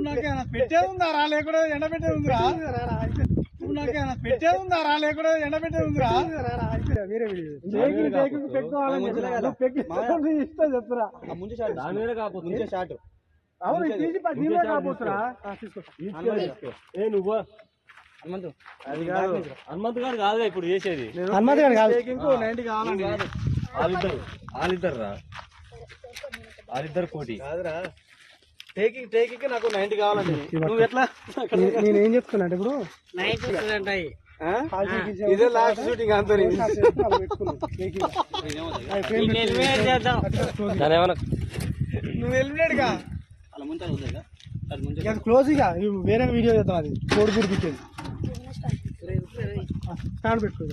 నాకేనా పెట్టేది ఉందా రా లేకుండా ఎండబెట్టేది ఉందిరా నాకేనా పెట్టేది ఉందా రా లేకుండా ఎండబెట్టేది ఉందిరా వేరే ఇష్టం చెప్తురా ముందు షాట్ అవును కాకపోతురా నువ్వు హనుమంత్ గారు కాదుగా ఇప్పుడు చేసేది. హనుమంత్ గారు కాదు, ఇంకో 90 కావాలండి. వాళ్ళిద్దరు కోటి కాదురా, టేకింగ్ నాకు 90 కావాలండి. నువ్వు ఎట్లా నేనేం చెప్తున్నా అంటే ఇప్పుడు 90 ఇదే లాస్ట్ షూటింగ్ అంతా నువ్వు వెళ్ళినాడుగా క్లోజ్ ఇక వేరే వీడియో చేద్దాం. అది కోడి గురిపించేది స్టాండ్ పెట్టుకో.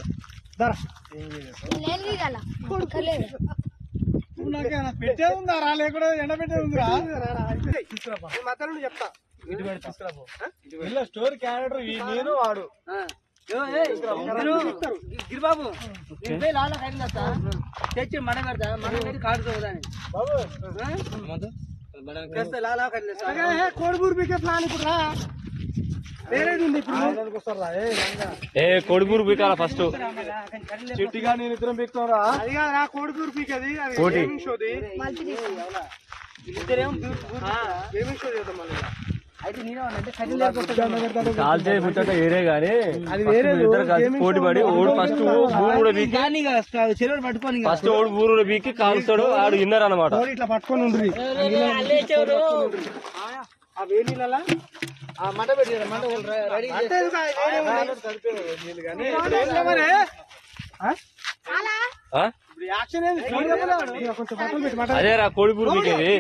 నాకేనా పెట్టేది ఉందా రా లేకుండా ఎండబెట్టేది ఉందిరా మధ్యలో చెప్తా. స్టోరీ క్యారెక్టర్ నేను వాడు గిరిబాబు తెచ్చి మన పెడతా మన పెట్టి కాడుకోదాని కోడిపూర్ పీకే ప్లాన్ ఇప్పుడు రా. వేరేది ఉంది కోడిపూర్ పీకాల ఫస్ట్ చిట్టిగా నేను ఇద్దరం పీకుతాం రా. అది కాదు కోడిపూర్ పీకేది గేమింగ్ షో చేద్దాం. మళ్ళీ కాల్చే ముచ్చట వేరే గానీ అది వేరే పోటీ పడి ఓడు ఫస్ట్ పట్టుకొని ఫస్ట్ ఓడు ఊరు బీకి కాల్స్తాడు. ఆడు విన్నర్ అనమాట. ఇట్లా పట్టుకొని ఉండ్రి ఆ వేణీల మంట పెట్టి మంట రెడీ అదేరా కోడిపూర్ బీకేది.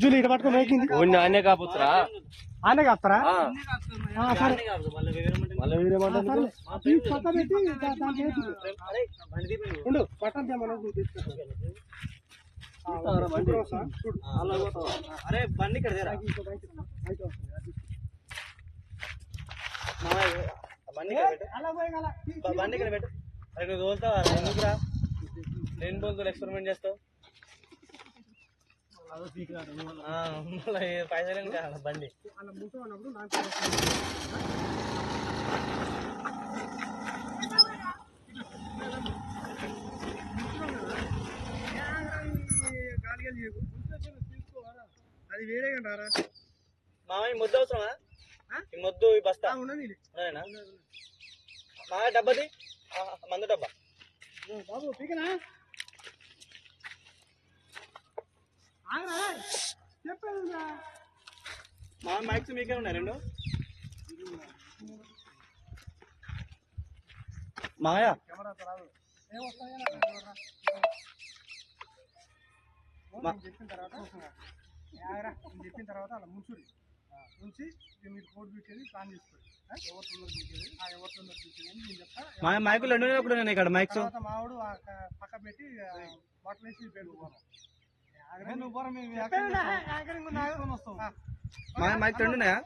జూలి ఇట్లా పట్టుకొని ఆనే కాపుతురా ఆనే కాస్తారా అరే బండి ఇక్కడ బండి ఇక్కడ పెట్టు. అరే నువ్వు తోలుతావా ఎందుకురా? నేను బోల్తో ఎక్స్పెరిమెంట్ చేస్తావు. పైసలు బండి అది వేరే కంటారా మామయ్య ముద్దు అవసరమా? ఈ ముద్దు ఈ బస్తా ఉన్నదేనా మామయ్య? డబ్బది మందు డబ్బా బాబు పీకనా? మా మైక్స్ మీకే ఉన్నాయి రెండు మాయా. చెప్పిన తర్వాత అలా ముంచి మీరు కోడ్ పీకేది ప్లాన్ చేసుకోండి. ఎవరు తొందర పీకేది ఎవరు తొందర పీకేది అని నేను చెప్తా. మైకులు రెండు ఇక్కడ మైక్స్ మావాడు పక్క పెట్టి బాటిల్ వేసి పెట్టుకోవాలి. మైక్ రెండు ఉన్నాయా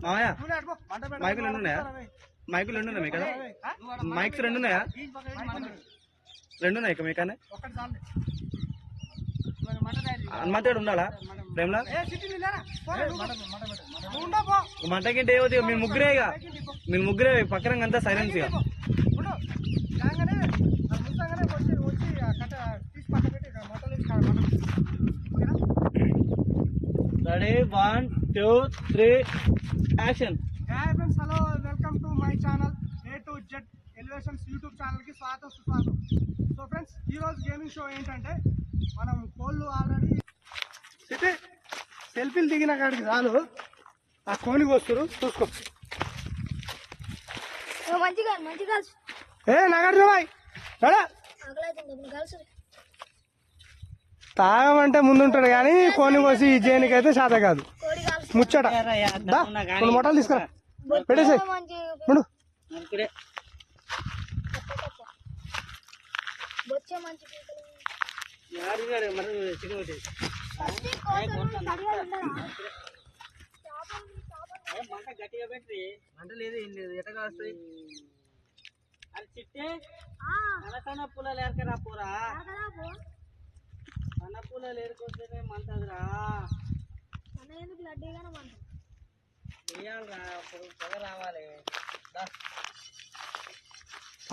మామయ్య? మైకులు రెండు ఉన్నాయా? మైకులు రెండు ఉన్నాయి కదా? మైక్స్ రెండు ఉన్నాయా? రెండు ఉన్నాయి ఇక మీకన్నా హనుమంతుడు ఉండాలా ప్రేమలా? మంటకింటే ఏమవుతుంది? మీరు ముగ్గురే ఇక మీరు ముగ్గురే పక్కన అంతా సైలెన్స్ ఇక. Ready 1 2 3 action. Hello welcome to my channel A to Z elevations YouTube ఛానల్కి స్వాగతం సుస్వాగతం. సో ఫ్రెండ్స్ ఈరోజు గేమింగ్ షో ఏంటంటే మనం కోళ్ళు ఆల్రెడీ సెల్ఫీలు దిగిన కాడికి చాలు ఆ కోనికి వస్తారు చూసుకో. ఏ నాగార్జున బాయ్ తాగమంటే ముందుంటాడు కానీ కోని కోసి జేనికి అయితే శాత కాదు ముచ్చట. కొన్ని మొట్టలు తీసుకురా పెట్టేసి ముందు. మంట గట్టిగా పెట్టి మంట లేదు ఏం లేదు ఎట్టగా వస్తాయి. అది చిట్టే సన్న పూలలు ఏరకరా పోరా సన్న పూలలు ఏరుకుంటేనే మంటదిరా వేయాలరా అప్పుడు పొగ రావాలి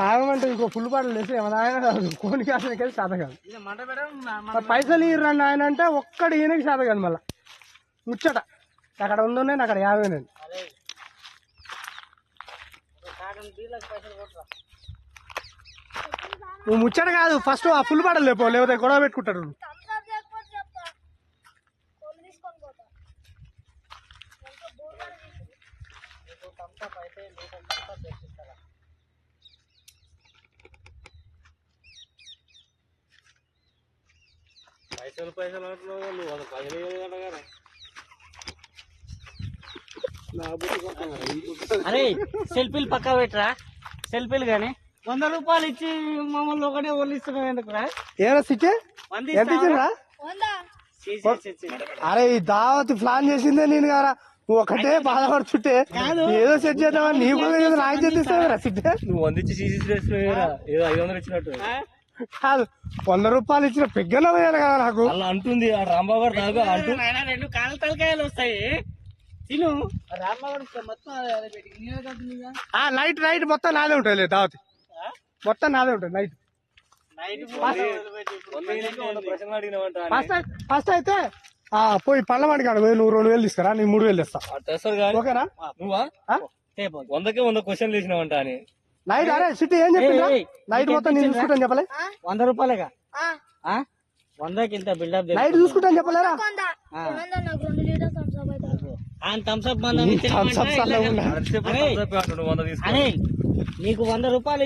ఆగమంటే ఇంకో ఫుల్ బాటలు వేసి ఏమైనా కోని కాసనికి వెళ్ళి శాత కాదు ఇది మంట పెట్టడం పైసలు ఇవ్వరండి ఆయన అంటే ఒక్కడు ఈయనకి శాత కాదు మళ్ళీ ముచ్చట అక్కడ ఉందోనే అక్కడ 50 నేను అరే కాటన్ బీర్లకు పైసలు కొట్టరా నువ్వు ముచ్చట కాదు ఫస్ట్ ఆ ఫుల్ బాటలు లేపో లేకపోతే గొడవ పెట్టుకుంటారు నీకు థమ్స్అప్ అయితే లీటర్ థమ్స్అప్ తెచ్చిస్తారా పైసలు అంటున్నావు నువ్వు అది 10 కదా అరే సెల్ఫీలు పక్కా పెట్టరా సెల్ఫీలు గానీ 100 రూపాయలు ఇచ్చి మమ్మల్ని ఒకటే ఒలిస్తున్నావు ఎందుకురా ఏరా సిచ్చే 100 ఎంత ఇచ్చిండ్రా అరే ఈ దావత్ ప్లాన్ చేసిందే నేను కదా నువ్వు ఒకటే బాధపడుతుంటే ఏదో సెట్ చేద్దామని నీ కూడా ఏదో నాకు చెప్తావురా సిట్టే నువ్వు 100 ఇచ్చి సీసీ ఏదో 500 ఇచ్చినట్టు కాదు 100 రూపాయలు ఇచ్చిన పెగ్గన పోయాలి కదా నాకు అలా అంటుంది ఆ రాంబాబు గారు తాగు అంటూ 2 కాళ్ళ తలకాయలు వస్తాయి తిను రామ్మగడు మొత్తం నైట్ మొత్తం నాదే ఉంటుంది దావత్ మొత్తం నాదే ఉంటుంది నైట్ ప్రశ్న అడిగినావంట ఫస్ట్ అయితే పోయి పళ్ళవాడి కాడ పోయి నువ్వు 2000 తీసుకురా నేను 3000 ఇస్తా తెస్తారు కానీ ఓకేనా నువ్వా 100కే 100 క్వశ్చన్లు వేసినావంట అని నైట్ అరే సిటీ ఏం చెప్పిందా నైట్ మొత్తం నేను చూసుకుంటాను చెప్పలే 100 రూపాయలేగా 100కి ఇంత బిల్డప్ నైట్ చూసుకుంటాను చెప్పలేరా థమ్స్అప్ థమ్స్అప్ నువ్వు 100 తీసుకు నీకు 100 రూపాయలు